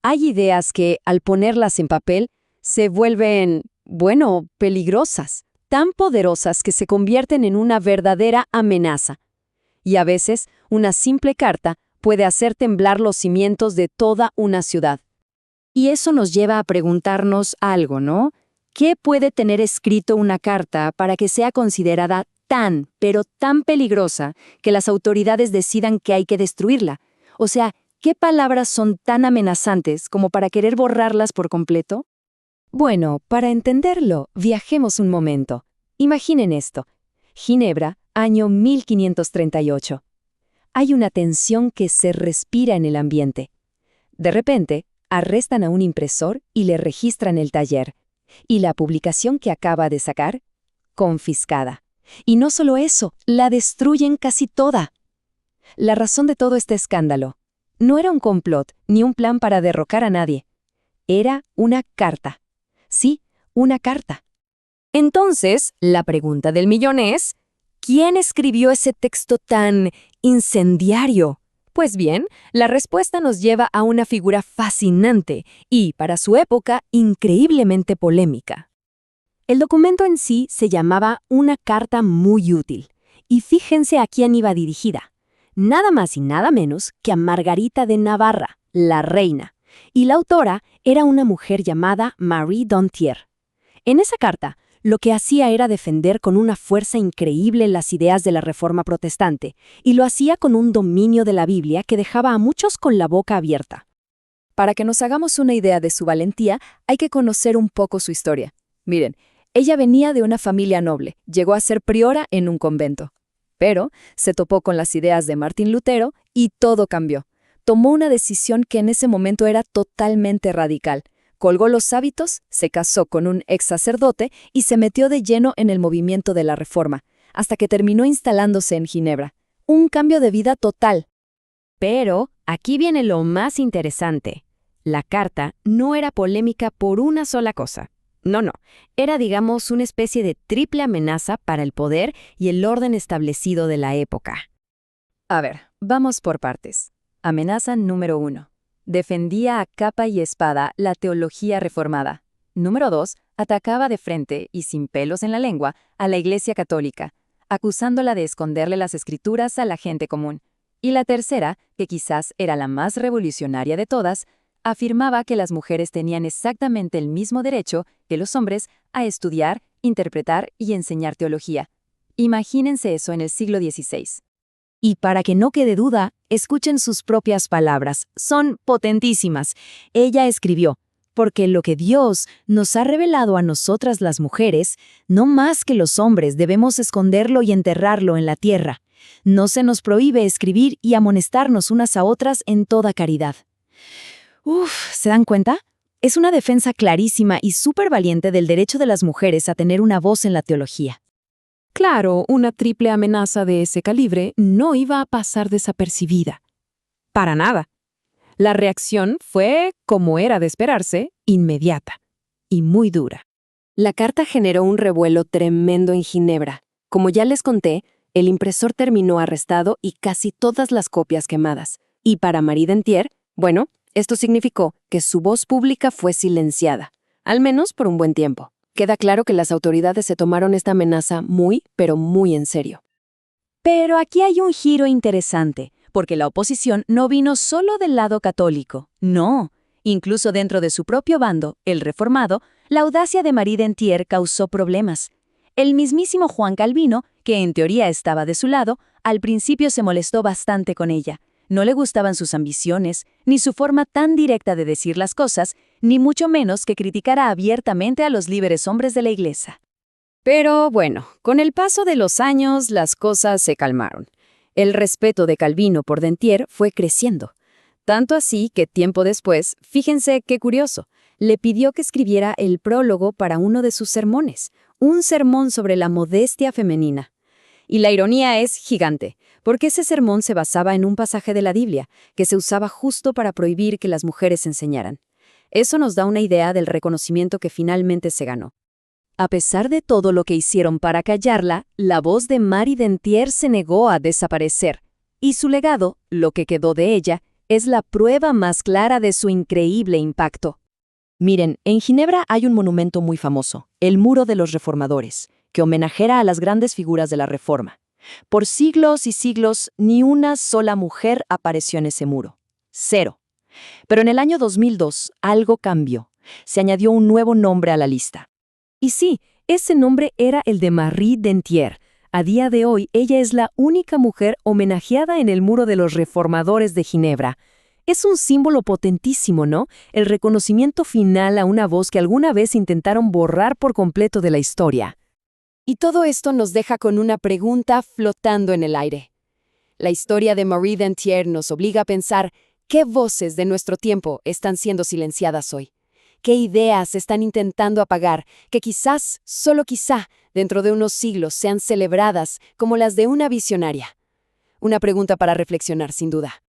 Hay ideas que, al ponerlas en papel, se vuelven, bueno, peligrosas, tan poderosas que se convierten en una verdadera amenaza. Y a veces, una simple carta puede hacer temblar los cimientos de toda una ciudad. Y eso nos lleva a preguntarnos algo, ¿no? ¿Qué puede tener escrito una carta para que sea considerada tan, pero tan peligrosa que las autoridades decidan que hay que destruirla? O sea, ¿qué palabras son tan amenazantes como para querer borrarlas por completo? Bueno, para entenderlo, viajemos un momento. Imaginen esto. Ginebra, año 1538. Hay una tensión que se respira en el ambiente. De repente, arrestan a un impresor y le registran el taller. Y la publicación que acaba de sacar, confiscada. Y no solo eso, la destruyen casi toda. La razón de todo este escándalo no era un complot ni un plan para derrocar a nadie. Era una carta. Sí, una carta. Entonces, la pregunta del millón es, ¿quién escribió ese texto tan incendiario? Pues bien, la respuesta nos lleva a una figura fascinante y, para su época, increíblemente polémica. El documento en sí se llamaba Una carta muy útil. Y fíjense a quién iba dirigida. Nada más y nada menos que a Margarita de Navarra, la reina. Y la autora era una mujer llamada Marie d'Antier. En esa carta, lo que hacía era defender con una fuerza increíble las ideas de la Reforma protestante, y lo hacía con un dominio de la Biblia que dejaba a muchos con la boca abierta. Para que nos hagamos una idea de su valentía, hay que conocer un poco su historia. Miren, ella venía de una familia noble, llegó a ser priora en un convento. Pero se topó con las ideas de Martín Lutero y todo cambió. Tomó una decisión que en ese momento era totalmente radical. Colgó los hábitos, se casó con un ex sacerdote y se metió de lleno en el movimiento de la Reforma, hasta que terminó instalándose en Ginebra. Un cambio de vida total. Pero aquí viene lo más interesante. La carta no era polémica por una sola cosa. No, era digamos una especie de triple amenaza para el poder y el orden establecido de la época. A ver, vamos por partes. Amenaza número 1. Defendía a capa y espada la teología reformada. Número 2. Atacaba de frente y sin pelos en la lengua a la Iglesia Católica, acusándola de esconderle las escrituras a la gente común. Y la tercera, que quizás era la más revolucionaria de todas, afirmaba que las mujeres tenían exactamente el mismo derecho que los hombres a estudiar, interpretar y enseñar teología. Imagínense eso en el siglo XVI. Y para que no quede duda, escuchen sus propias palabras. Son potentísimas. Ella escribió, porque lo que Dios nos ha revelado a nosotras las mujeres, no más que los hombres debemos esconderlo y enterrarlo en la tierra. No se nos prohíbe escribir y amonestarnos unas a otras en toda caridad. ¿Se dan cuenta? Es una defensa clarísima y súper valiente del derecho de las mujeres a tener una voz en la teología. Claro, una triple amenaza de ese calibre no iba a pasar desapercibida. Para nada. La reacción fue, como era de esperarse, inmediata y muy dura. La carta generó un revuelo tremendo en Ginebra. Como ya les conté, el impresor terminó arrestado y casi todas las copias quemadas. Y para Marie d'Antier, bueno, esto significó que su voz pública fue silenciada, al menos por un buen tiempo. Queda claro que las autoridades se tomaron esta amenaza muy, pero muy en serio. Pero aquí hay un giro interesante, porque la oposición no vino solo del lado católico. No, incluso dentro de su propio bando, el reformado, la audacia de Marie d'Antier causó problemas. El mismísimo Juan Calvino, que en teoría estaba de su lado, al principio se molestó bastante con ella. No le gustaban sus ambiciones, ni su forma tan directa de decir las cosas, ni mucho menos que criticara abiertamente a los líderes hombres de la Iglesia. Pero bueno, con el paso de los años las cosas se calmaron. El respeto de Calvino por d'Antier fue creciendo. Tanto así que tiempo después, fíjense qué curioso, le pidió que escribiera el prólogo para uno de sus sermones, un sermón sobre la modestia femenina. Y la ironía es gigante, porque ese sermón se basaba en un pasaje de la Biblia, que se usaba justo para prohibir que las mujeres enseñaran. Eso nos da una idea del reconocimiento que finalmente se ganó. A pesar de todo lo que hicieron para callarla, la voz de Marie d'Antier se negó a desaparecer. Y su legado, lo que quedó de ella, es la prueba más clara de su increíble impacto. Miren, en Ginebra hay un monumento muy famoso, el Muro de los Reformadores, que homenajea a las grandes figuras de la Reforma. Por siglos y siglos, ni una sola mujer apareció en ese muro. Cero. Pero en el año 2002, algo cambió. Se añadió un nuevo nombre a la lista. Y sí, ese nombre era el de Marie Dentier. A día de hoy, ella es la única mujer homenajeada en el Muro de los Reformadores de Ginebra. Es un símbolo potentísimo, ¿no? El reconocimiento final a una voz que alguna vez intentaron borrar por completo de la historia. Y todo esto nos deja con una pregunta flotando en el aire. La historia de Marie Dentier nos obliga a pensar qué voces de nuestro tiempo están siendo silenciadas hoy. ¿Qué ideas están intentando apagar que quizás, solo quizá, dentro de unos siglos sean celebradas como las de una visionaria? Una pregunta para reflexionar, sin duda.